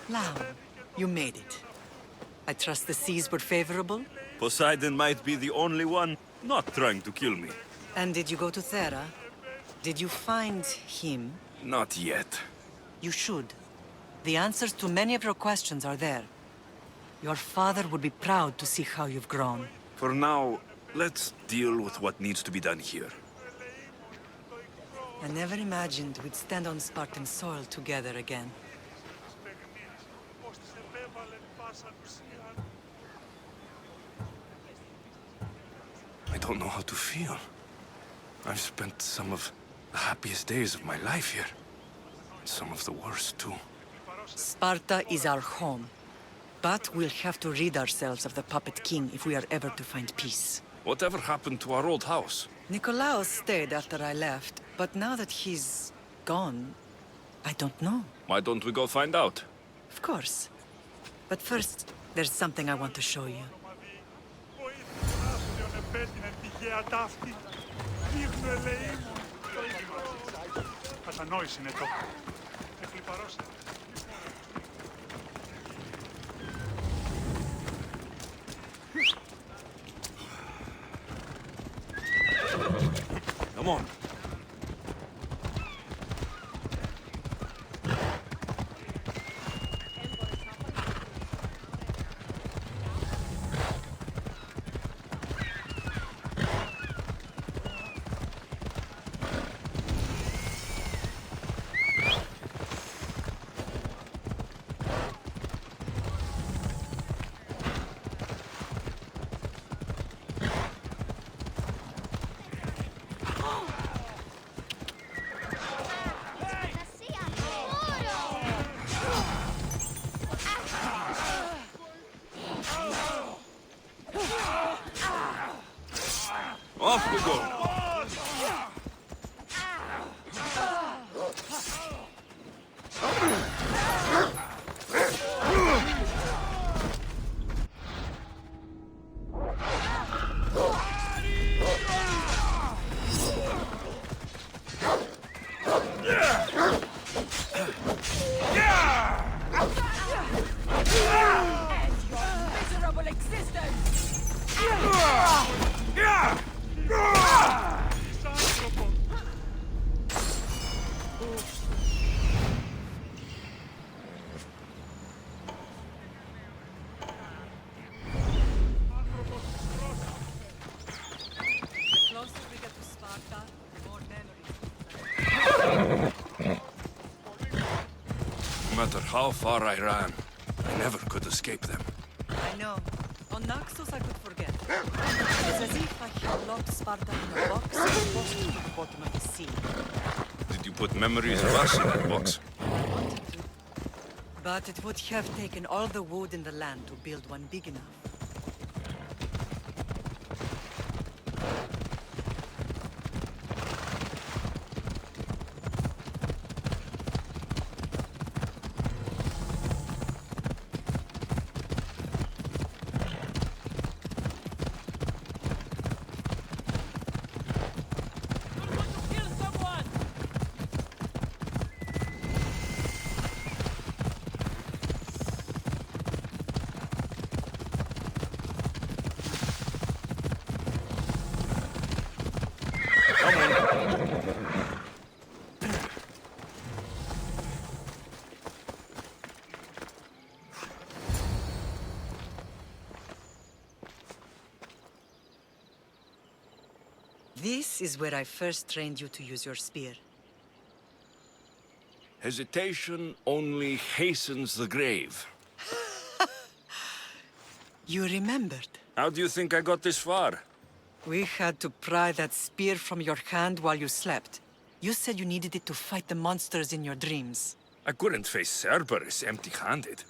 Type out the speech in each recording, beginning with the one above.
Lam, you made it. I trust the seas were favorable? Poseidon might be the only one not trying to kill me. And did you go to Thera? Did you find him? Not yet. You should. The answers to many of your questions are there. Your father would be proud to see how you've grown. For now, let's deal with what needs to be done here. I never imagined we'd stand on Spartan soil together again. I don't know how to feel. I've spent some of the happiest days of my life here. Some of the worst, too. Sparta is our home. But we'll have to rid ourselves of the Puppet King if we are ever to find peace. Whatever happened to our old house? Nikolaos stayed after I left, but now that he's gone, I don't know. Why don't we go find out? Of course. But first, there's something I want to show you. Come on. Off we go. Miserable existence! The closer we get to Sparta, the more memories. No matter how far I ran, I never could escape them. I know. On Naxos I could forget. It's as if I had locked Sparta in a box and forced it to the bottom of the sea. Did you put memories of us in that box? But it would have taken all the wood in the land to build one big enough. This is where I first trained you to use your spear. Hesitation only hastens the grave. You remembered. How do you think I got this far? We had to pry that spear from your hand while you slept. You said you needed it to fight the monsters in your dreams. I couldn't face Cerberus empty-handed.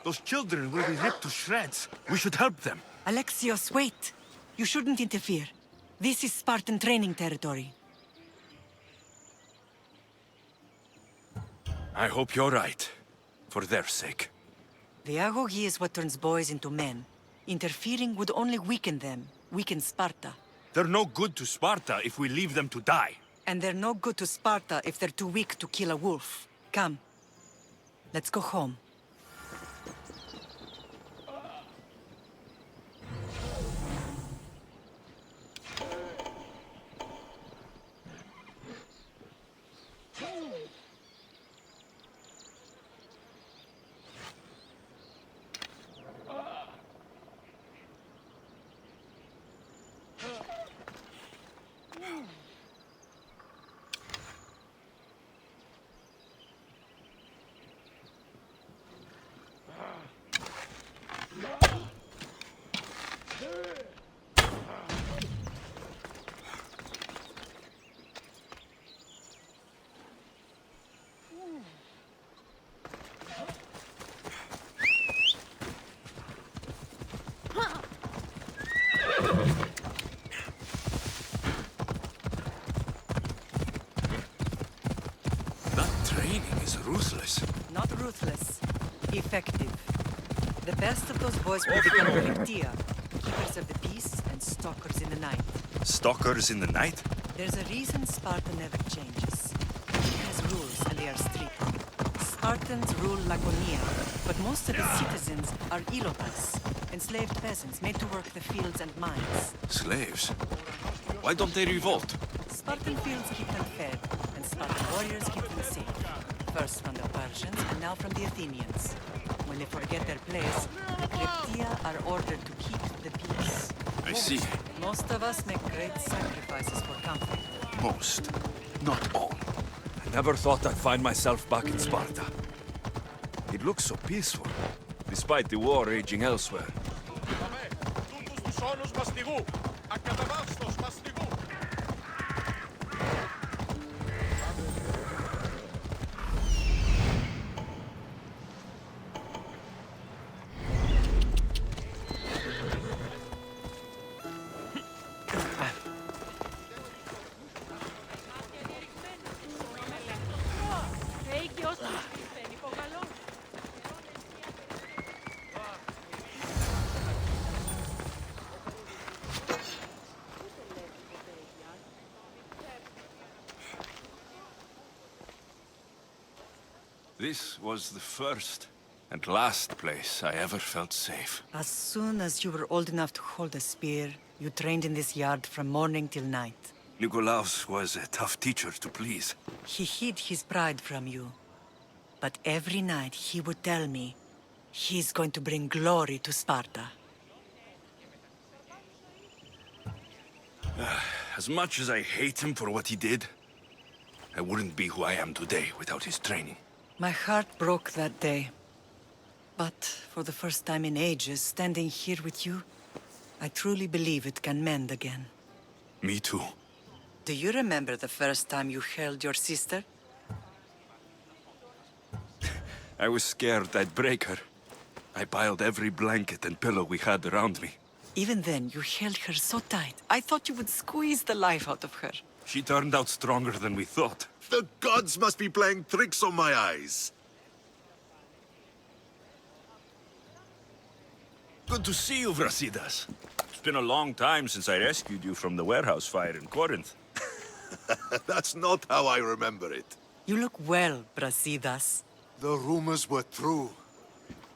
Those children will be ripped to shreds. We should help them. Alexios, wait! You shouldn't interfere. This is Spartan training territory. I hope you're right. For their sake. The agogi is what turns boys into men. Interfering would only weaken them, weaken Sparta. They're no good to Sparta if we leave them to die. And they're no good to Sparta if they're too weak to kill a wolf. Come. Let's go home. That training is ruthless. Not ruthless. Effective. The best of those boys will become Cryptia, keepers of the peace and stalkers in the night. Stalkers in the night? There's a reason Sparta never changes. It has rules and they are strict. Spartans rule Laconia, but most of its citizens are ilotas, enslaved peasants made to work the fields and mines. Slaves? Why don't they revolt? Spartan fields keep them fed, and Spartan warriors keep them safe. First from the Persians, and now from the Athenians. When they forget their place, the Cryptia are ordered to keep the peace. I see. Most of us make great sacrifices for comfort. Most. Not all. I never thought I'd find myself back in Sparta. It looks so peaceful, despite the war raging elsewhere. This was the first and last place I ever felt safe. As soon as you were old enough to hold a spear, you trained in this yard from morning till night. Nikolaos was a tough teacher to please. He hid his pride from you. But every night he would tell me, he's going to bring glory to Sparta. As much as I hate him for what he did, I wouldn't be who I am today without his training. My heart broke that day. But for the first time in ages, standing here with you, I truly believe it can mend again. Me too. Do you remember the first time you held your sister? I was scared I'd break her. I piled every blanket and pillow we had around me. Even then, you held her so tight. I thought you would squeeze the life out of her. She turned out stronger than we thought. The gods must be playing tricks on my eyes. Good to see you, Brasidas. It's been a long time since I rescued you from the warehouse fire in Corinth. That's not how I remember it. You look well, Brasidas. The rumors were true.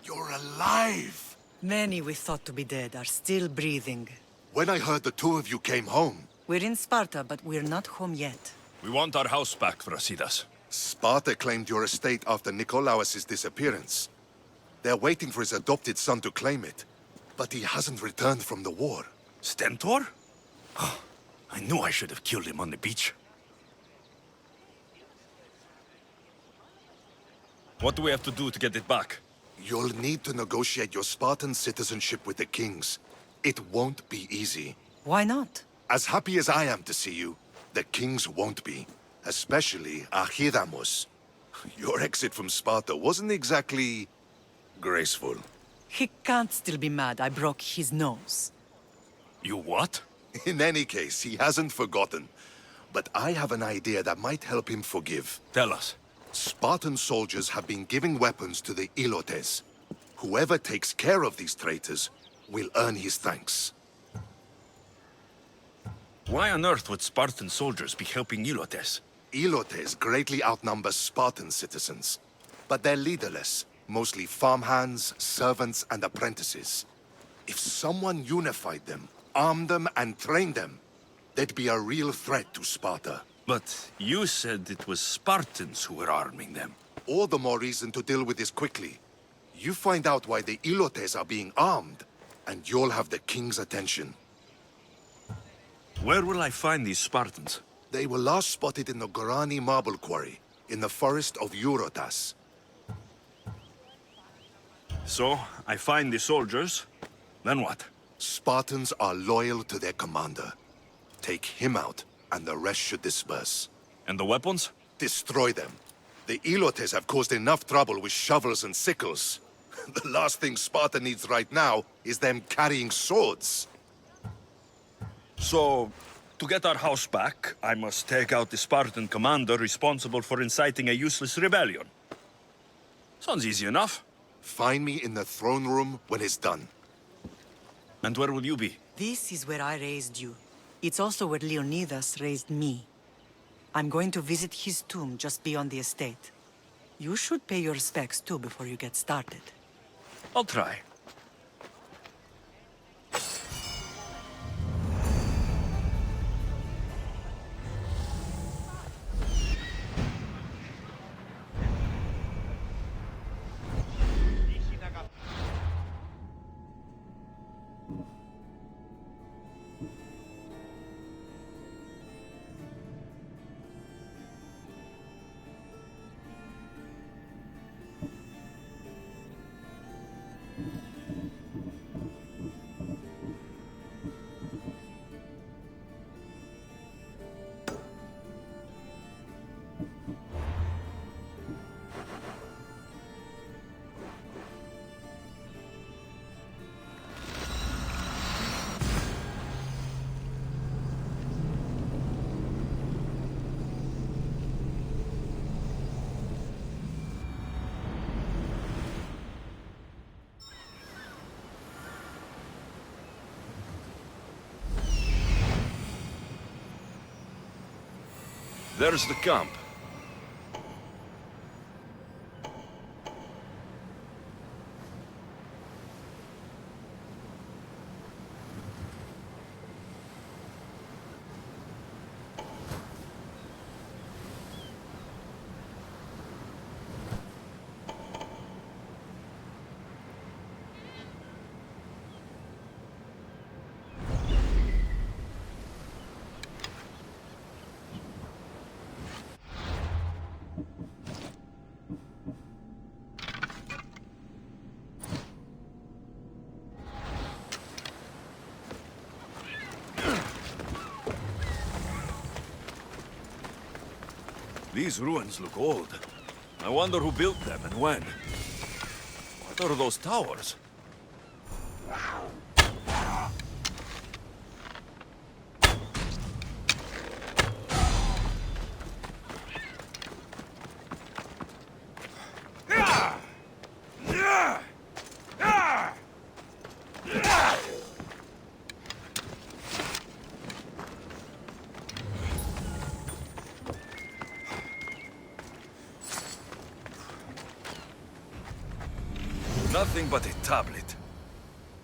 You're alive! Many we thought to be dead are still breathing. When I heard the two of you came home, We're in Sparta, but we're not home yet. We want our house back, Brasidas. Sparta claimed your estate after Nikolaos' disappearance. They're waiting for his adopted son to claim it. But he hasn't returned from the war. Stentor? I knew I should have killed him on the beach. What do we have to do to get it back? You'll need to negotiate your Spartan citizenship with the kings. It won't be easy. Why not? As happy as I am to see you, the kings won't be. Especially Archidamos. Your exit from Sparta wasn't exactly graceful. He can't still be mad I broke his nose. You what? In any case, he hasn't forgotten. But I have an idea that might help him forgive. Tell us. Spartan soldiers have been giving weapons to the Ilotes. Whoever takes care of these traitors will earn his thanks. Why on earth would Spartan soldiers be helping Ilotes? Ilotes greatly outnumber Spartan citizens. But they're leaderless, mostly farmhands, servants, and apprentices. If someone unified them, armed them, and trained them, they'd be a real threat to Sparta. But you said it was Spartans who were arming them. All the more reason to deal with this quickly. You find out why the Ilotes are being armed, and you'll have the king's attention. Where will I find these Spartans? They were last spotted in the Gorani marble quarry, in the forest of Eurotas. So, I find the soldiers, then what? Spartans are loyal to their commander. Take him out, and the rest should disperse. And the weapons? Destroy them. The Ilotes have caused enough trouble with shovels and sickles. The last thing Sparta needs right now is them carrying swords. So, to get our house back, I must take out the Spartan commander responsible for inciting a useless rebellion. Sounds easy enough. Find me in the throne room when it's done. And where will you be? This is where I raised you. It's also where Leonidas raised me. I'm going to visit his tomb just beyond the estate. You should pay your respects too before you get started. I'll try. There's the camp. These ruins look old. I wonder who built them and when. What are those towers? Nothing but a tablet.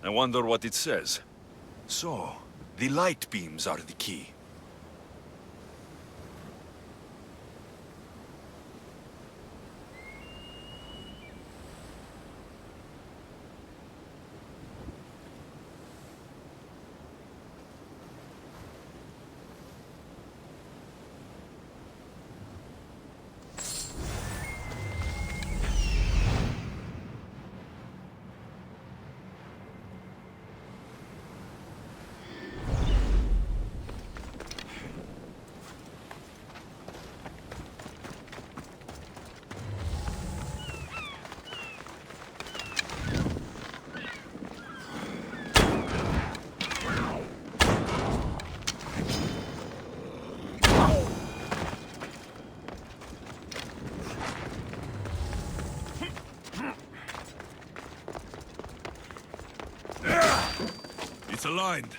I wonder what it says. So, the light beams are the key. aligned.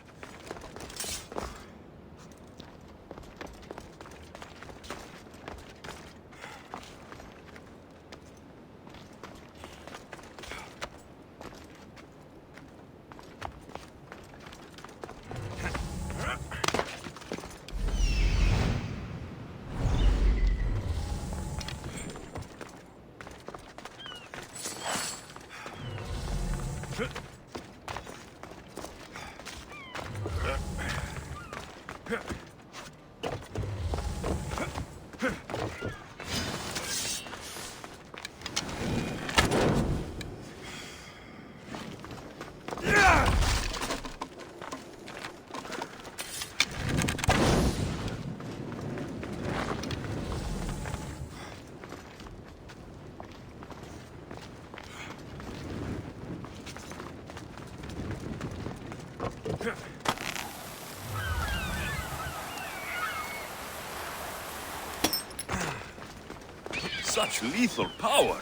Such lethal power!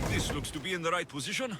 This looks to be in the right position.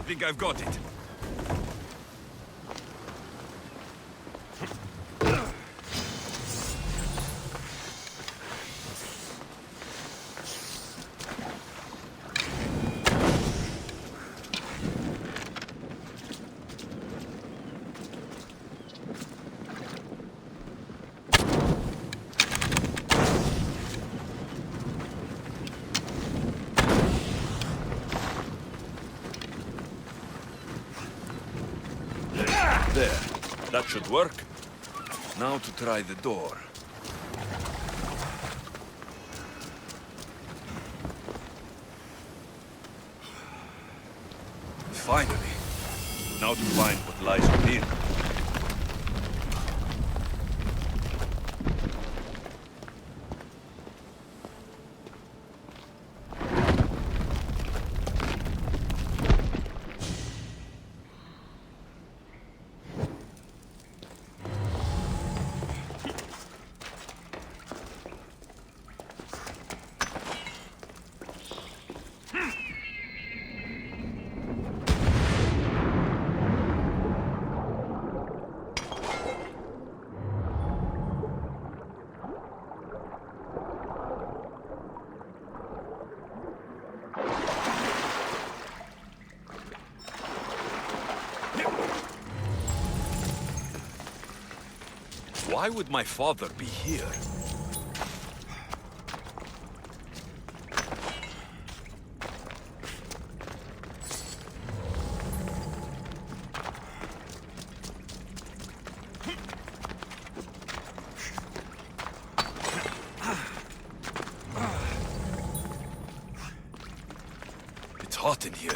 think I've got it. There. That should work. Now to try the door. Finally. Now to find what lies within. Why would my father be here? It's hot in here.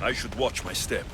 I should watch my step.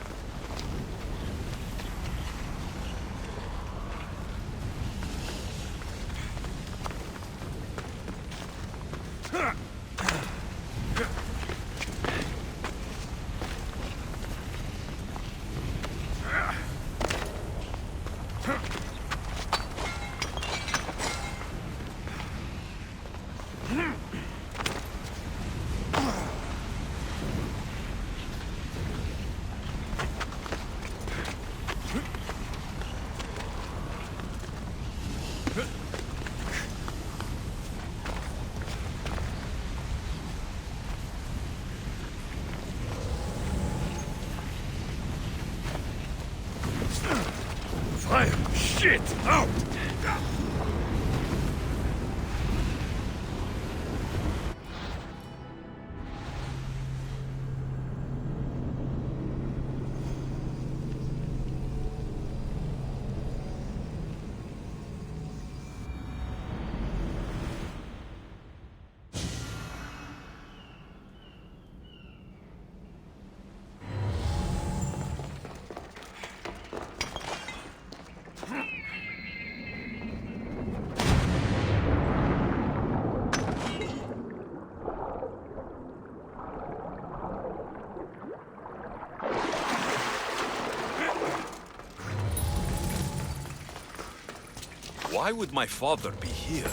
Fire! Shit! Out! Why would my father be here?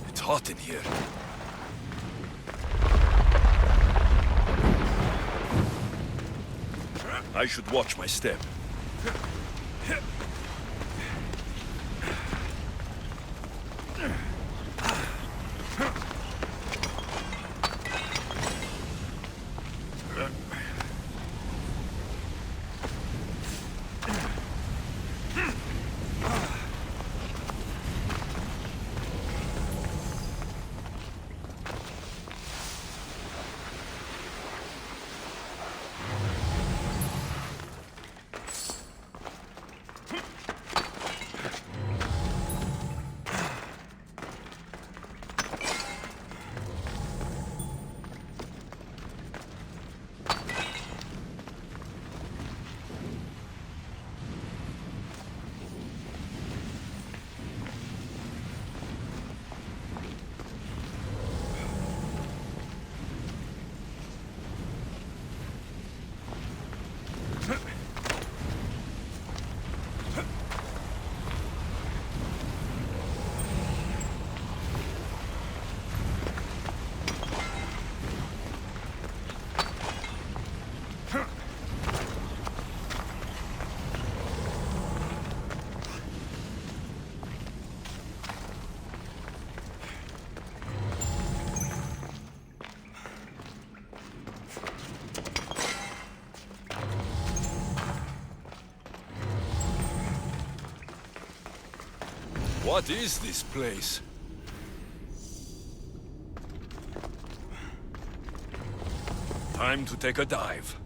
It's hot in here. I should watch my step. What is this place? Time to take a dive.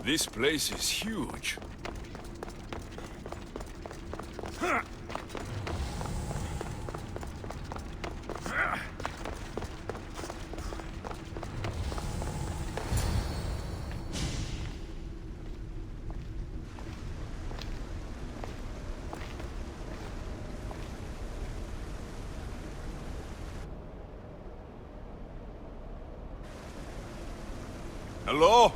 This place is huge. Hello?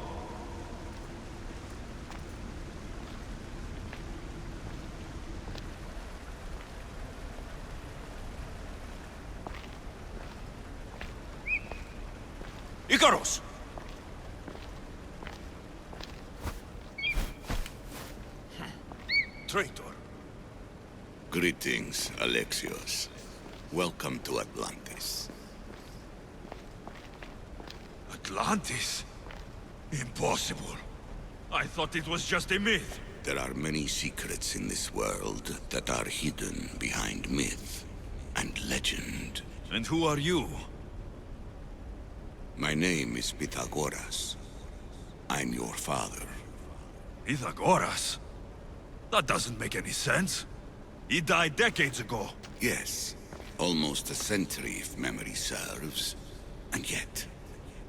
Icarus! Traitor. Greetings, Alexios. Welcome to Atlantis. Atlantis? Impossible. I thought it was just a myth. There are many secrets in this world that are hidden behind myth and legend. And who are you? My name is Pythagoras. I'm your father. Pythagoras? That doesn't make any sense. He died decades ago. Yes, almost a century if memory serves. And yet,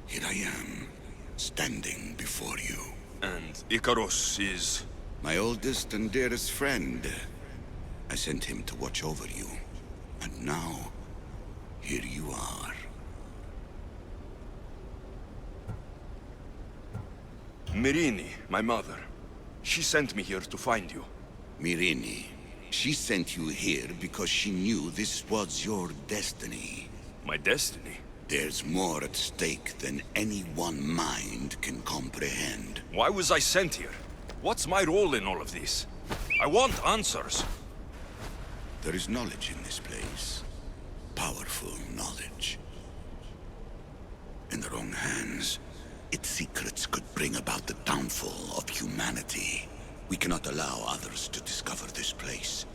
here I am, standing before you. And Icarus is... My oldest and dearest friend. I sent him to watch over you. And now, here you are. Myrrine, my mother. She sent me here to find you. Myrrine. She sent you here because she knew this was your destiny. My destiny? There's more at stake than any one mind can comprehend. Why was I sent here? What's my role in all of this? I want answers. There is knowledge in this place. powerful knowledge. In the wrong hands, its secrets could bring about the downfall of humanity. We cannot allow others to discover this place.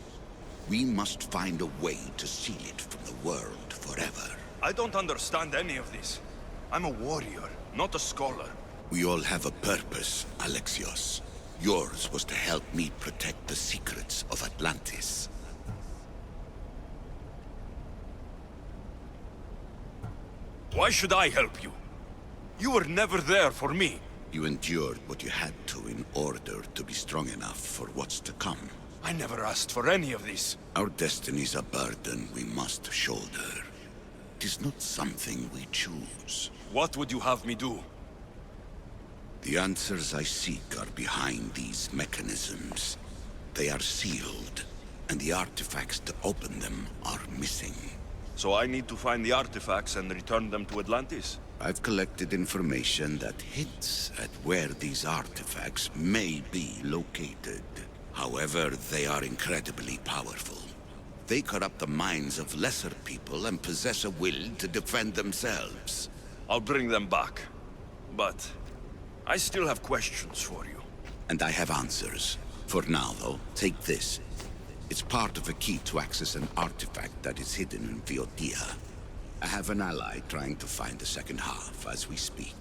We must find a way to seal it from the world forever. I don't understand any of this. I'm a warrior, not a scholar. We all have a purpose, Alexios. Yours was to help me protect the secrets of Atlantis. Why should I help you? You were never there for me. You endured what you had to in order to be strong enough for what's to come. I never asked for any of this. Our destiny's a burden we must shoulder. It is not something we choose. What would you have me do? The answers I seek are behind these mechanisms. They are sealed, and the artifacts to open them are missing. So I need to find the artifacts and return them to Atlantis? I've collected information that hints at where these artifacts may be located. However, they are incredibly powerful. They corrupt the minds of lesser people and possess a will to defend themselves. I'll bring them back. But I still have questions for you. And I have answers. For now, though, take this. It's part of a key to access an artifact that is hidden in Viotia. I have an ally trying to find the second half as we speak.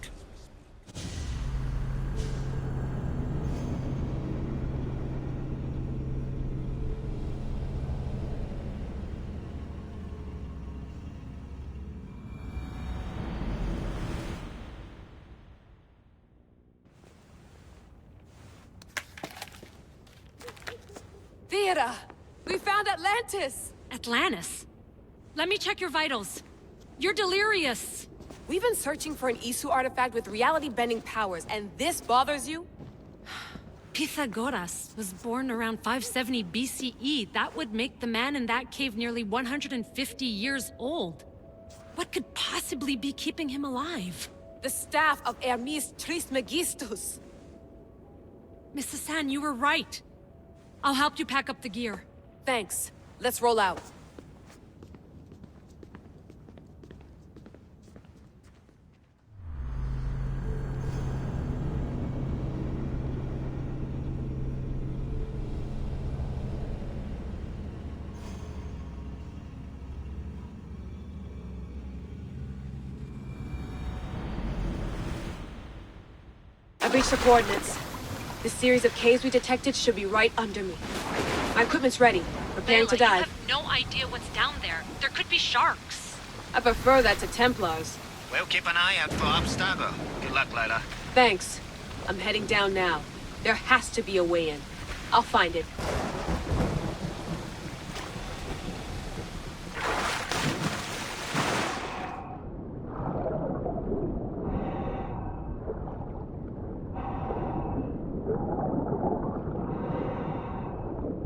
Theodore! We found Atlantis! Atlantis? Let me check your vitals. You're delirious. We've been searching for an Isu artifact with reality-bending powers, and this bothers you? Pythagoras was born around 570 BCE. That would make the man in that cave nearly 150 years old. What could possibly be keeping him alive? The staff of Hermes Trismegistus. Mrs. San, you were right. I'll help you pack up the gear. Thanks. Let's roll out. I've reached the coordinates. The series of caves we detected should be right under me. My equipment's ready. Preparing to Layla, you dive. have no idea what's down there. There could be sharks. I prefer that to Templars. We'll keep an eye out for Abstergo. Good luck, Layla. Thanks. I'm heading down now. There has to be a way in. I'll find it.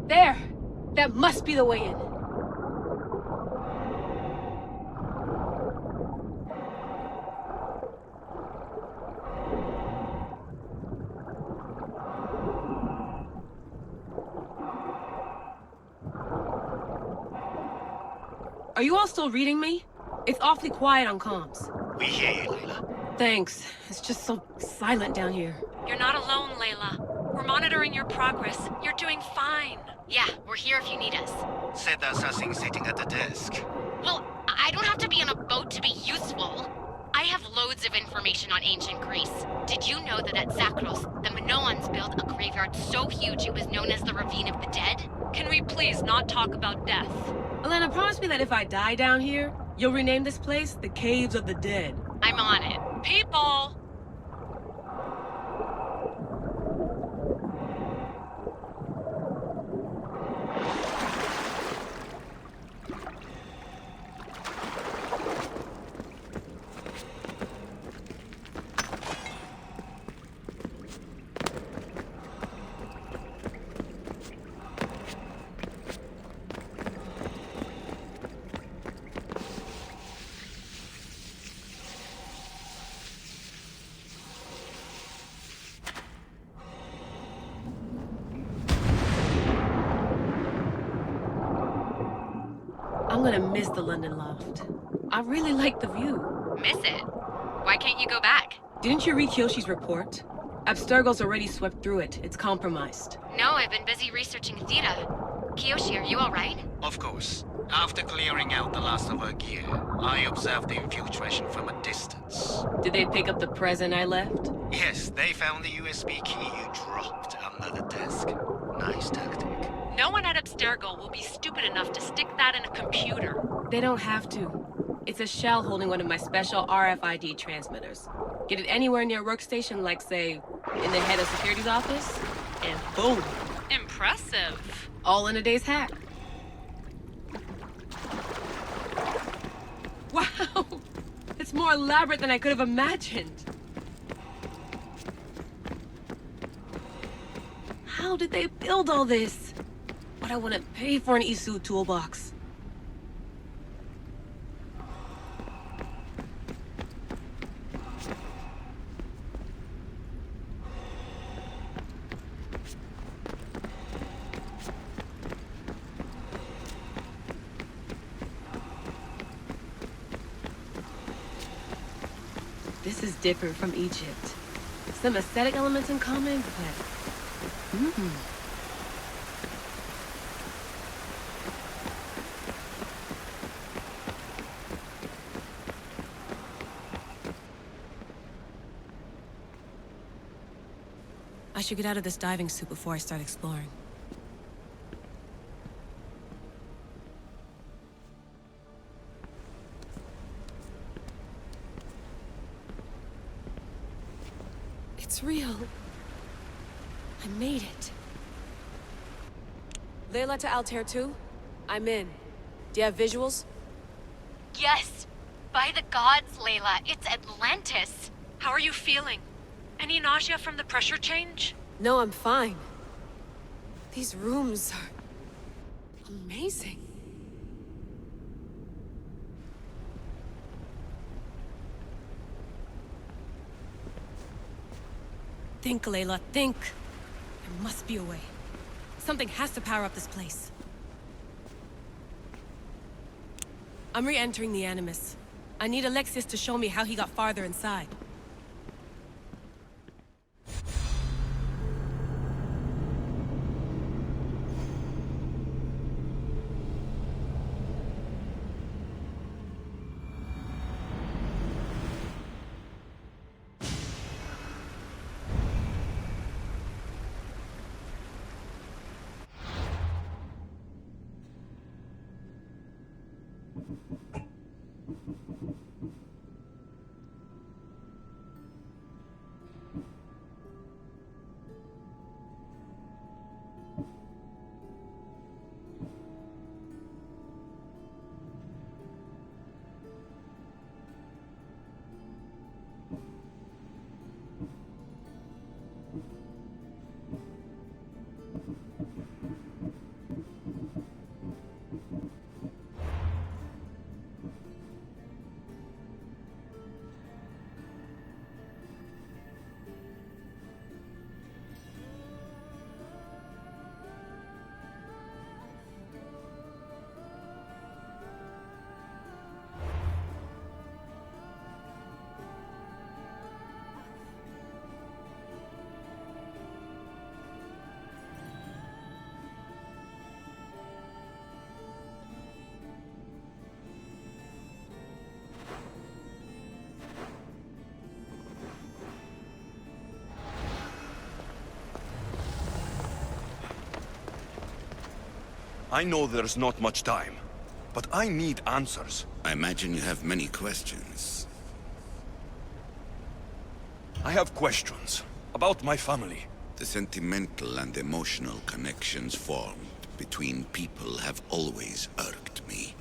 There! That must be the way in. Are you all still reading me? It's awfully quiet on comms. We hear you, Layla. Thanks. It's just so silent down here. You're not alone, Layla. We're monitoring your progress. You're doing fine. Yeah, we're here if you need us. Said there's something sitting at the desk. Well, I don't have to be on a boat to be useful. I have loads of information on ancient Greece. Did you know that at Zakros, the Minoans built a graveyard so huge it was known as the Ravine of the Dead? Can we please not talk about death? Elena, promise me that if I die down here, you'll rename this place the Caves of the Dead. I'm on it. People! I'm gonna miss the London loft. I really like the view. Miss it? Why can't you go back? Didn't you read Kyoshi's report? Abstergo's already swept through it. It's compromised. No, I've been busy researching Theta. Kiyoshi, are you alright? Of course. After clearing out the last of her gear, I observed the infiltration from a distance. Did they pick up the present I left? Yes, they found the USB key you dropped under the desk. Nice tactic. No one at Abstergo will be stupid enough to stick that in a computer. They don't have to. It's a shell holding one of my special RFID transmitters. Get it anywhere near a workstation, like, say, in the head of security's office, and boom. Impressive. All in a day's hack. Wow! It's more elaborate than I could have imagined. How did they build all this? But I wouldn't pay for an Isu toolbox. This is different from Egypt. Some aesthetic elements in common, but... I should get out of this diving suit before I start exploring. It's real. I made it. Layla to Altair 2? I'm in. Do you have visuals? Yes! By the gods, Layla, it's Atlantis! How are you feeling? Any nausea from the pressure change? No, I'm fine. These rooms are... amazing. Think, Layla, think. There must be a way. Something has to power up this place. I'm re-entering the Animus. I need Alexis to show me how he got farther inside. I know there's not much time, but I need answers. I imagine you have many questions. I have questions about my family. The sentimental and emotional connections formed between people have always irked me.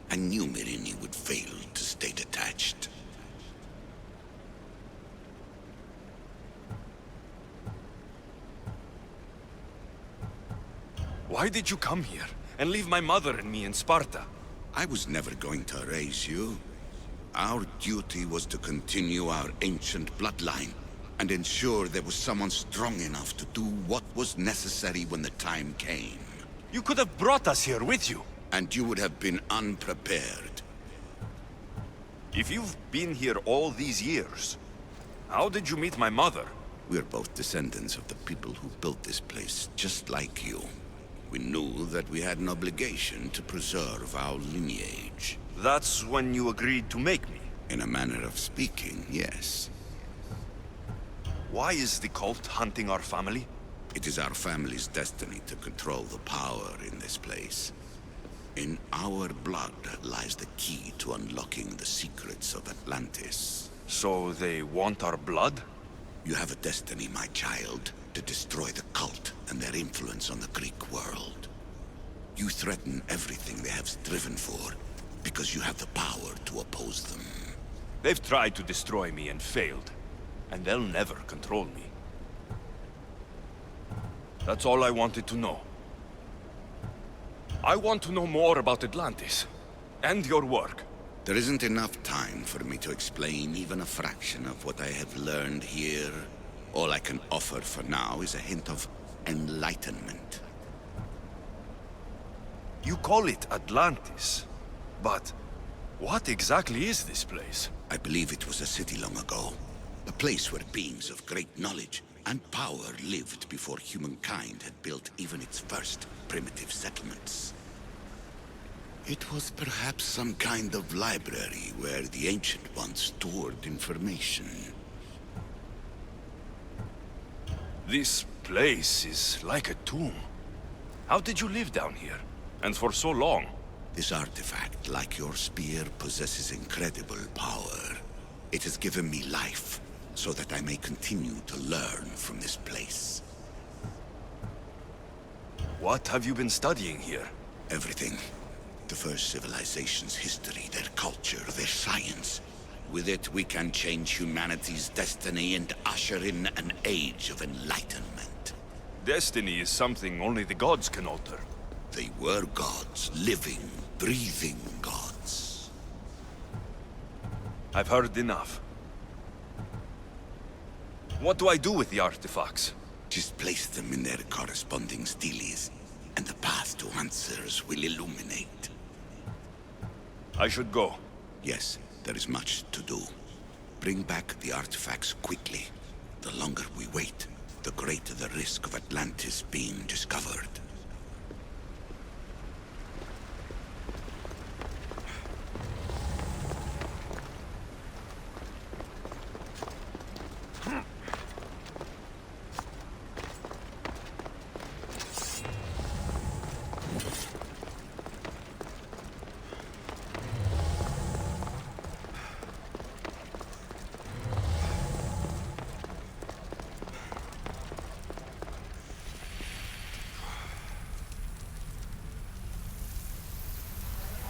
I knew Mirini would fail to stay detached. Why did you come here and leave my mother and me in Sparta? I was never going to raise you. Our duty was to continue our ancient bloodline and ensure there was someone strong enough to do what was necessary when the time came. You could have brought us here with you. And you would have been unprepared. If you've been here all these years, how did you meet my mother? We're both descendants of the people who built this place, just like you. We knew that we had an obligation to preserve our lineage. That's when you agreed to make me. In a manner of speaking, yes. Why is the cult hunting our family? It is our family's destiny to control the power in this place. In our blood lies the key to unlocking the secrets of Atlantis. So they want our blood? You have a destiny, my child, to destroy the cult and their influence on the Greek world. You threaten everything they have striven for, because you have the power to oppose them. They've tried to destroy me and failed, and they'll never control me. That's all I wanted to know. I want to know more about Atlantis, and your work. There isn't enough time for me to explain even a fraction of what I have learned here. All I can offer for now is a hint of enlightenment. You call it Atlantis, but what exactly is this place? I believe it was a city long ago. A place where beings of great knowledge and power lived before humankind had built even its first primitive settlements. It was perhaps some kind of library where the Ancient Ones stored information. This place is like a tomb. How did you live down here? And for so long? This artifact, like your spear, possesses incredible power. It has given me life, so that I may continue to learn from this place. What have you been studying here? Everything. The first civilization's history, their culture, their science. With it, we can change humanity's destiny and usher in an age of enlightenment. Destiny is something only the gods can alter. They were gods, living, breathing gods. I've heard enough. What do I do with the artifacts? Just place them in their corresponding steles, and the path to answers will illuminate. I should go. Yes, there is much to do. Bring back the artifacts quickly. The longer we wait, the greater the risk of Atlantis being discovered.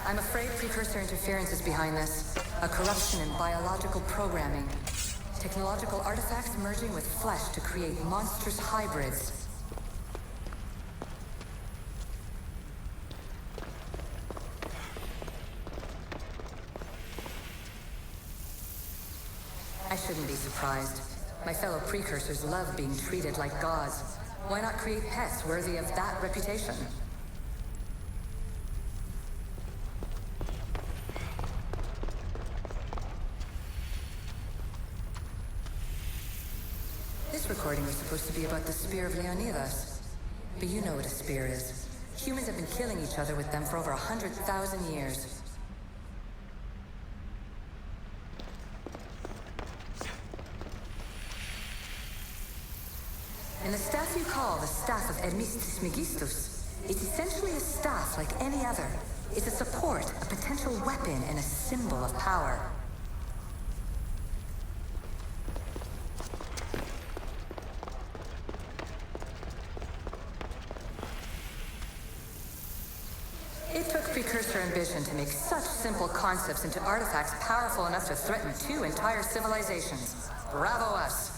I'm afraid precursor interference is behind this. A corruption in biological programming. Technological artifacts merging with flesh to create monstrous hybrids. I shouldn't be surprised. My fellow precursors love being treated like gods. Why not create pets worthy of that reputation? This recording was supposed to be about the Spear of Leonidas. But you know what a spear is. Humans have been killing each other with them for over 100,000 years. And the staff you call the Staff of Hermistus Megistus, it's essentially a staff like any other. It's a support, a potential weapon, and a symbol of power. It took precursor ambition to make such simple concepts into artifacts powerful enough to threaten 2 entire civilizations. Bravo us!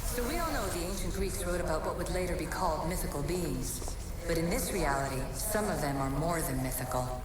So we all know the ancient Greeks wrote about what would later be called mythical beings. But in this reality, some of them are more than mythical.